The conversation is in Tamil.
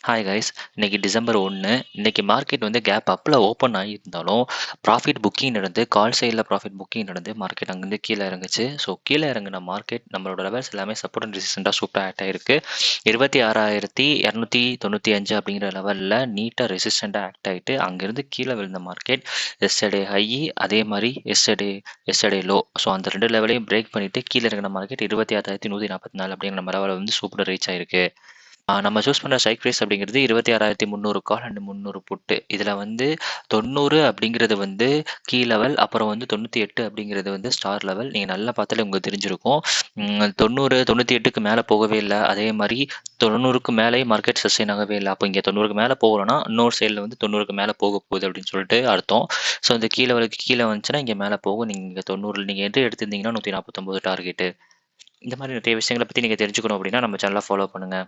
Hi guys. இன்னைக்கு டிசம்பர் 1. இன்னைக்கு மார்க்கெட் வந்து கேப் அப்பில் ஓப்பன் ஆகியிருந்தாலும் ப்ராஃபிட் புக்கிங் நடந்து கால் சைடில் ப்ராஃபிட் புக்கிங் நடந்து மார்க்கெட் அங்கேருந்து கீழே இறங்குச்சு. ஸோ கீழே இறங்கின மார்க்கெட் நம்மளோட லெவல்ஸ் எல்லாமே சப்போர்ட் அண்ட் ரெசிஸ்டண்டாக சூப்பராக ஆக்ட் ஆயிருக்கு. 26,295 அப்படிங்கிற லெவலில் நீட்டாக ரெசிஸ்டண்டாக ஆக்ட் ஆகிட்டு அங்கேருந்து கீழே விழுந்த மார்க்கெட் எஸ்டர்டே ஹை, அதே மாதிரி எஸ்டர்டே லோ. ஸோ அந்த ரெண்டு லெவலையும் பிரேக் பண்ணிட்டு கீழே இறங்கின மார்க்கெட் 26,144 அப்படிங்கிற நம்ம லெவலில் வந்து சூப்பராக ரீச் ஆயிருக்கு. நம்ம சூஸ் பண்ணுற ஸ்ட்ரைக் ப்ரைஸ் அப்படிங்கிறது 26,300 கால் அண்ட் 300 புட்டு. இதில் வந்து 90 அப்படிங்கிறது வந்து கீ லெவல், அப்புறம் வந்து 98 அப்படிங்கிறது வந்து ஸ்டார் லெவல். நீங்கள் நல்லா பார்த்தாலே உங்களுக்கு தெரிஞ்சிருக்கும். 90 98க்கு மேலே போகவே இல்லை. அதே மாதிரி 90க்கு மேலேயே மார்க்கெட் சஸ்டெயின் ஆகவே இல்லை. அப்போ இங்கே 90க்கு மேலே போகலன்னா இன்னொரு சைடில் வந்து 90க்கு மேலே போக போகுது அப்படின்னு சொல்லிட்டு அர்த்தம். ஸோ இந்த கீ லெவலுக்கு கீழே வந்துச்சுன்னா இங்கே மேலே போகும். நீங்கள் 90 நீங்கள் எது எடுத்திருந்தீங்கன்னா 149 டார்கெட்டு. இந்த மாதிரி நிறைய விஷயங்களை பற்றி நீங்கள் தெரிஞ்சுக்கணும் அப்படின்னா நம்ம சேனலை ஃபாலோ பண்ணுங்கள்.